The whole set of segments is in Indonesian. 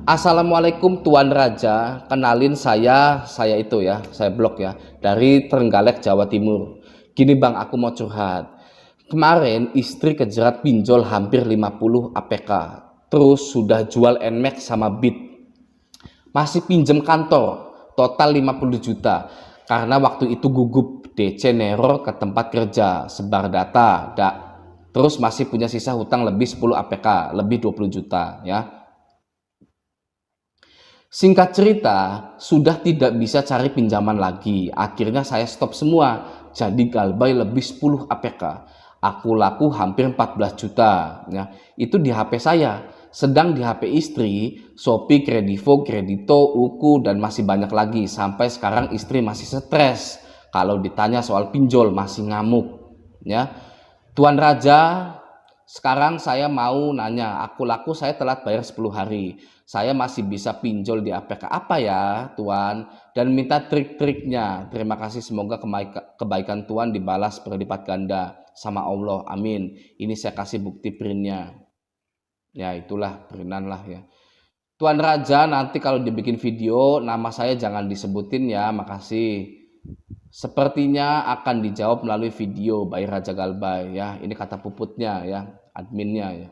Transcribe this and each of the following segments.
Assalamualaikum Tuan Raja, kenalin saya itu ya, saya blog ya, dari Trenggalek, Jawa Timur. Gini Bang, aku mau curhat. Kemarin istri kejerat pinjol hampir 50 APK, terus sudah jual Nmax sama Bit. Masih pinjem kantor, total 50 juta. Karena waktu itu gugup DC neror ke tempat kerja, sebar data, terus masih punya sisa hutang lebih 10 APK, lebih 20 juta ya. Singkat cerita, sudah tidak bisa cari pinjaman lagi. Akhirnya saya stop semua. Jadi galbay lebih 10 APK. Aku laku hampir 14 juta. Ya, itu di HP saya. Sedang di HP istri, Shopee, Kredivo, Kredito, Uku, dan masih banyak lagi. Sampai sekarang istri masih stres. Kalau ditanya soal pinjol, masih ngamuk. Ya, Tuan Raja, sekarang saya mau nanya, aku laku saya telat bayar 10 hari. Saya masih bisa pinjol di APK apa ya, Tuan? Dan minta trik-triknya. Terima kasih, semoga kebaikan Tuan dibalas berlipat ganda sama Allah. Amin. Ini saya kasih bukti printnya. Ya itulah, printan lah ya. Tuan Raja, nanti kalau dibikin video, nama saya jangan disebutin ya, makasih. Sepertinya akan dijawab melalui video by Raja Galbay ya. Ini kata puputnya ya, adminnya ya.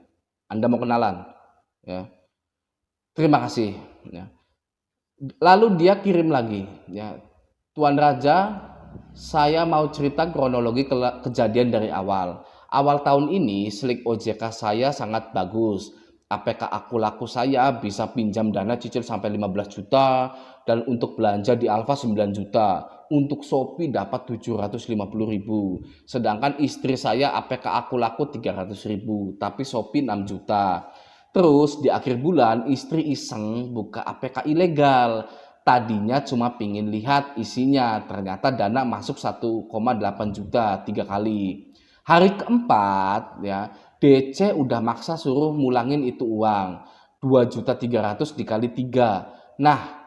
Anda mau kenalan ya. Terima kasih ya. Lalu dia kirim lagi ya. Tuan Raja, saya mau cerita kronologi kejadian dari awal. Awal tahun ini slik OJK saya sangat bagus. APK aku laku saya bisa pinjam dana cicil sampai 15 juta dan untuk belanja di Alfa 9 juta. Untuk Shopee dapat 750.000. Sedangkan istri saya APK aku laku 300.000, tapi Shopee 6 juta. Terus di akhir bulan istri iseng buka APK ilegal. Tadinya cuma pingin lihat isinya, ternyata dana masuk 1,8 juta 3 kali. Hari keempat ya, DC udah maksa suruh mulangin itu uang. 2.300.000 dikali 3. Nah,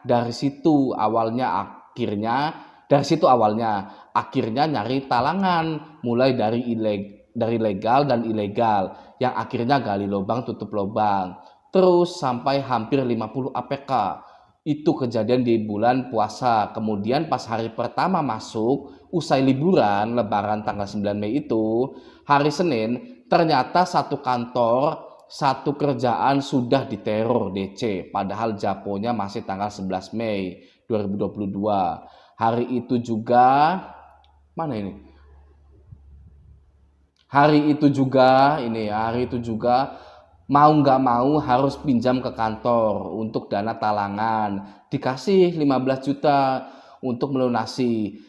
akhirnya nyari talangan, mulai dari legal dan ilegal, yang akhirnya gali lubang tutup lubang. Terus sampai hampir 50 APK. Itu kejadian di bulan puasa. Kemudian pas hari pertama masuk, usai liburan lebaran tanggal 9 Mei itu, hari Senin, ternyata satu kantor, satu kerjaan sudah diteror DC, padahal japonya masih tanggal 11 Mei 2022. Hari itu juga, mana ini? Hari itu juga mau nggak mau harus pinjam ke kantor untuk dana talangan. Dikasih 15 juta untuk melunasi.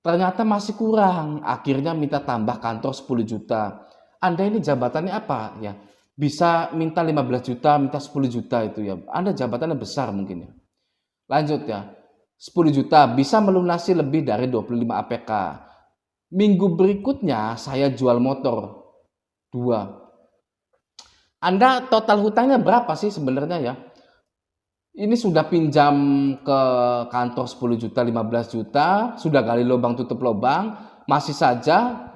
Ternyata masih kurang. Akhirnya minta tambah kantor 10 juta. Anda ini jabatannya apa ya? Bisa minta 15 juta, minta 10 juta itu ya. Anda jabatannya besar mungkin ya. Lanjut ya. 10 juta bisa melunasi lebih dari 25 APK. Minggu berikutnya saya jual motor 2. Anda total hutangnya berapa sih sebenarnya ya? Ini sudah pinjam ke kantor 10 juta, 15 juta, sudah gali lubang tutup lubang, masih saja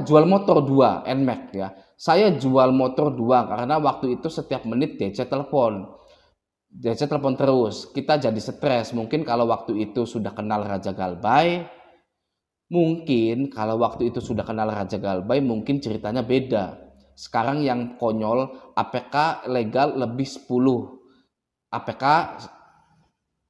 jual motor 2 Nmax ya. Saya jual motor 2 karena waktu itu setiap menit DC telepon terus. Kita jadi stres. Mungkin kalau waktu itu sudah kenal Raja Galbay, mungkin ceritanya beda. Sekarang yang konyol, APK legal lebih 10 APK.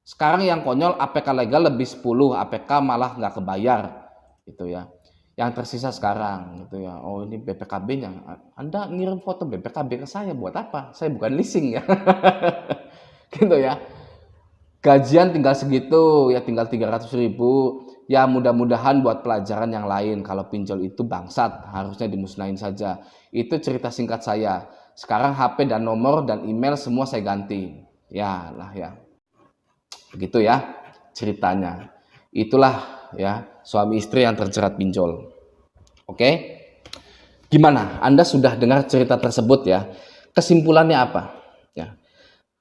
Sekarang yang konyol, APK legal lebih 10 APK malah nggak kebayar gitu ya. Yang tersisa sekarang gitu ya. Oh, ini BPKB-nya. Anda ngirim foto BPKB ke saya buat apa? Saya bukan leasing ya. Gitu ya. Gajian tinggal segitu ya, tinggal 300.000. Ya mudah-mudahan buat pelajaran yang lain. Kalau pinjol itu bangsat, harusnya dimusnahin saja. Itu cerita singkat saya. Sekarang HP dan nomor dan email semua saya ganti. Ya lah ya. Begitu ya ceritanya. Itulah ya suami istri yang terjerat pinjol. Oke? Gimana? Anda sudah dengar cerita tersebut ya? Kesimpulannya apa? Ya.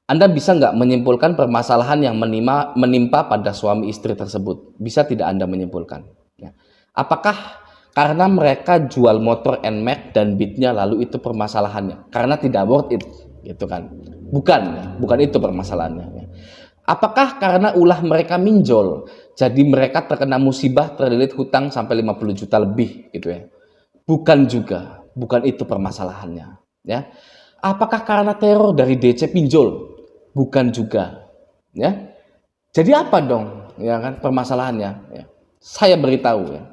Anda bisa nggak menyimpulkan permasalahan yang menimpa pada suami istri tersebut? Bisa tidak Anda menyimpulkan? Ya. Apakah karena mereka jual motor Nmax dan Beatnya lalu itu permasalahannya? Karena tidak worth it. gitu kan. Bukan, ya, bukan itu permasalahannya. Ya. Apakah karena ulah mereka minjol, jadi mereka terkena musibah terlilit hutang sampai 50 juta lebih gitu ya? Bukan juga, bukan itu permasalahannya. Ya. Apakah karena teror dari DC pinjol? Bukan juga. Ya. Jadi apa dong? Ya kan permasalahannya. Ya. Saya beritahu ya.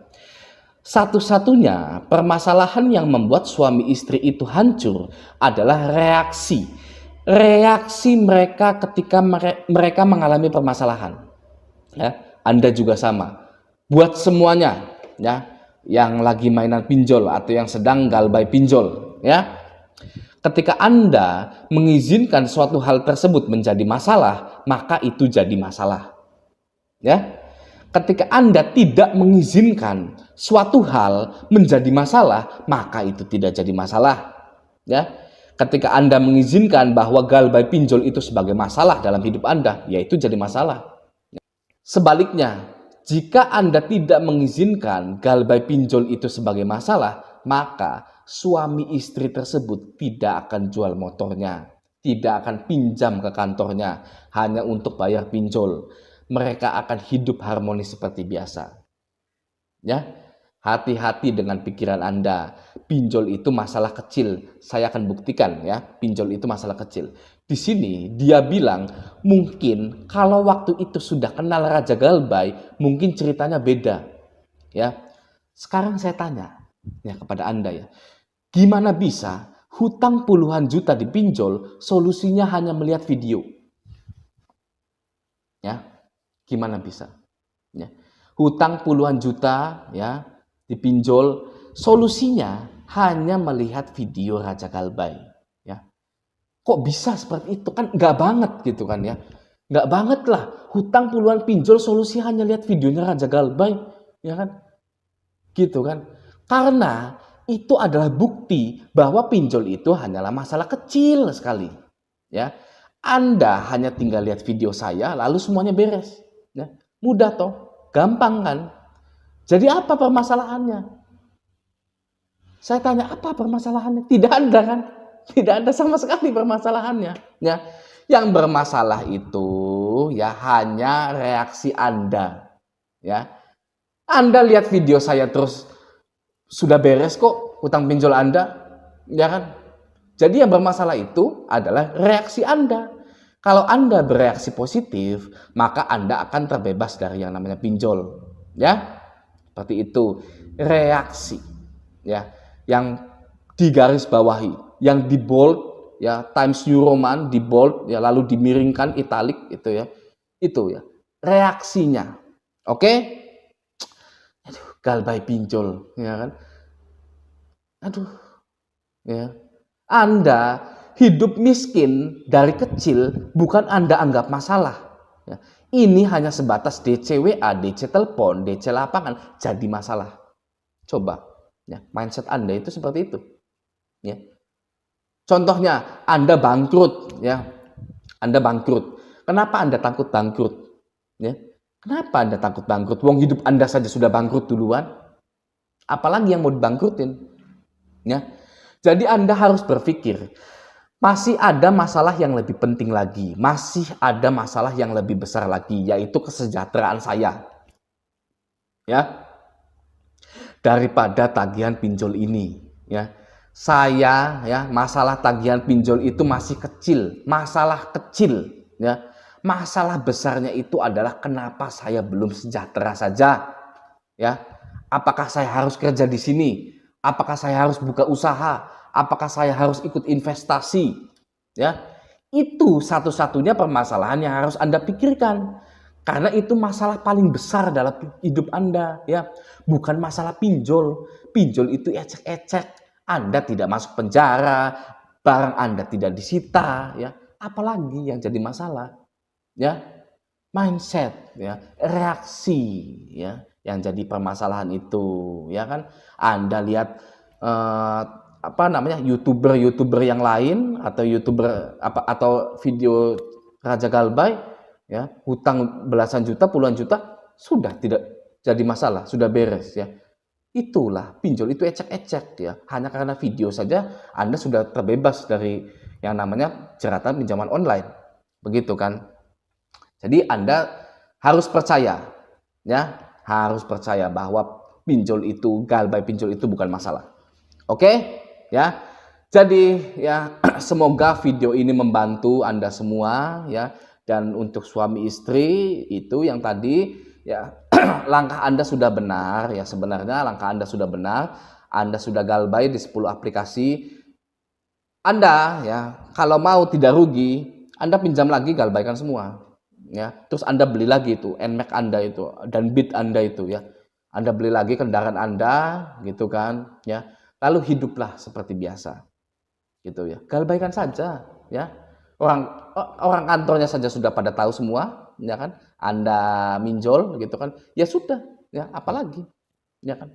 Satu-satunya permasalahan yang membuat suami istri itu hancur adalah reaksi. Reaksi mereka ketika mereka mengalami permasalahan. Ya, Anda juga sama. Buat semuanya, ya, yang lagi mainan pinjol atau yang sedang galbay pinjol, ya. Ketika Anda mengizinkan suatu hal tersebut menjadi masalah, maka itu jadi masalah. Ya. Ketika Anda tidak mengizinkan suatu hal menjadi masalah, maka itu tidak jadi masalah. Ya, ketika Anda mengizinkan bahwa galbay pinjol itu sebagai masalah dalam hidup Anda, ya itu jadi masalah. Sebaliknya, jika Anda tidak mengizinkan galbay pinjol itu sebagai masalah, maka suami istri tersebut tidak akan jual motornya, tidak akan pinjam ke kantornya hanya untuk bayar pinjol. Mereka akan hidup harmonis seperti biasa. Ya, hati-hati dengan pikiran Anda. Pinjol itu masalah kecil. Saya akan buktikan ya, pinjol itu masalah kecil. Di sini dia bilang mungkin kalau waktu itu sudah kenal Raja Galbay, mungkin ceritanya beda. Ya. Sekarang saya tanya ya kepada Anda ya. Gimana bisa hutang puluhan juta dipinjol, solusinya hanya melihat video? Ya. Gimana bisa? Ya. Hutang puluhan juta ya dipinjol, solusinya hanya melihat video Raja Galbay. Ya. Kok bisa seperti itu? Kan nggak banget gitu kan ya. Nggak banget lah. Hutang puluhan pinjol solusi hanya lihat videonya Raja Galbay. Ya kan? Gitu kan. Karena itu adalah bukti bahwa pinjol itu hanyalah masalah kecil sekali. Ya. Anda hanya tinggal lihat video saya lalu semuanya beres. Ya, mudah toh, gampang kan? Jadi apa permasalahannya? Saya tanya apa permasalahannya? Tidak ada kan? Tidak ada sama sekali permasalahannya. Ya, yang bermasalah itu ya hanya reaksi Anda. Ya, Anda lihat video saya terus sudah beres kok hutang pinjol Anda, ya kan? Jadi yang bermasalah itu adalah reaksi Anda. Kalau Anda bereaksi positif, maka Anda akan terbebas dari yang namanya pinjol. Ya, seperti itu. Reaksi. Ya, yang digaris bawahi, yang di bold, ya Times New Roman di bold, ya lalu dimiringkan italic itu ya. Itu ya. Reaksinya. Oke? Aduh, galbay pinjol, ya kan? Aduh. Ya. Anda hidup miskin dari kecil bukan Anda anggap masalah. Ya. Ini hanya sebatas DC WA, DC telepon, DC lapangan jadi masalah. Coba, ya, mindset Anda itu seperti itu. Ya. Contohnya, Anda bangkrut, ya, Anda bangkrut. Kenapa Anda takut bangkrut? Ya. Kenapa Anda takut bangkrut? Wong hidup Anda saja sudah bangkrut duluan. Apalagi yang mau dibangkrutin? Ya. Jadi Anda harus berpikir, masih ada masalah yang lebih penting lagi. Masih ada masalah yang lebih besar lagi, yaitu kesejahteraan saya. Ya. Daripada tagihan pinjol ini, ya. Saya ya, masalah tagihan pinjol itu masih kecil, masalah kecil, ya. Masalah besarnya itu adalah kenapa saya belum sejahtera saja. Ya. Apakah saya harus kerja di sini? Apakah saya harus buka usaha? Apakah saya harus ikut investasi? Ya, itu satu-satunya permasalahan yang harus Anda pikirkan. Karena itu masalah paling besar dalam hidup Anda, ya. Bukan masalah pinjol. Pinjol itu ecek-ecek. Anda tidak masuk penjara, barang Anda tidak disita, ya. Apalagi yang jadi masalah, ya. Mindset, ya, reaksi, ya, yang jadi permasalahan itu, ya kan? Anda lihat YouTuber yang lain atau atau video Raja Galbay, ya, hutang belasan juta, puluhan juta sudah tidak jadi masalah, sudah beres, ya. Itulah pinjol itu ecek-ecek, ya. Hanya karena video saja Anda sudah terbebas dari yang namanya jeratan pinjaman online. Begitu kan? Jadi Anda harus percaya, ya, harus percaya bahwa pinjol itu, galbay pinjol itu bukan masalah. Oke, ya. Jadi ya semoga video ini membantu Anda semua ya. Dan untuk suami istri itu yang tadi ya langkah Anda sudah benar ya, sebenarnya langkah Anda sudah benar. Anda sudah galbay di 10 aplikasi. Anda ya kalau mau tidak rugi, Anda pinjam lagi galbaykan semua. Ya, terus Anda beli lagi itu NMAX Anda itu dan Bit Anda itu ya. Anda beli lagi kendaraan Anda gitu kan ya. Lalu hiduplah seperti biasa. Gitu ya. Galbaikan saja ya. Orang kantornya saja sudah pada tahu semua, ya kan? Anda minjol gitu kan. Ya sudah, ya apalagi. Ya kan?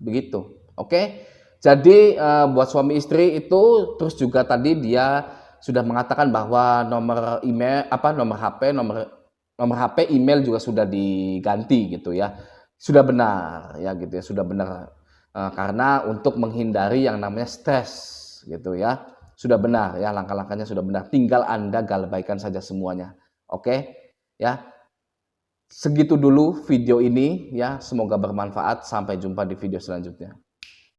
Begitu. Oke. Jadi buat suami istri itu terus juga tadi dia sudah mengatakan bahwa nomor email nomor HP, nomor HP, email juga sudah diganti gitu ya. Sudah benar ya gitu ya, sudah benar. Karena untuk menghindari yang namanya stres gitu ya. Sudah benar ya, langkah-langkahnya sudah benar. Tinggal Anda galbaikan saja semuanya. Oke? Ya. Segitu dulu video ini ya, semoga bermanfaat. Sampai jumpa di video selanjutnya.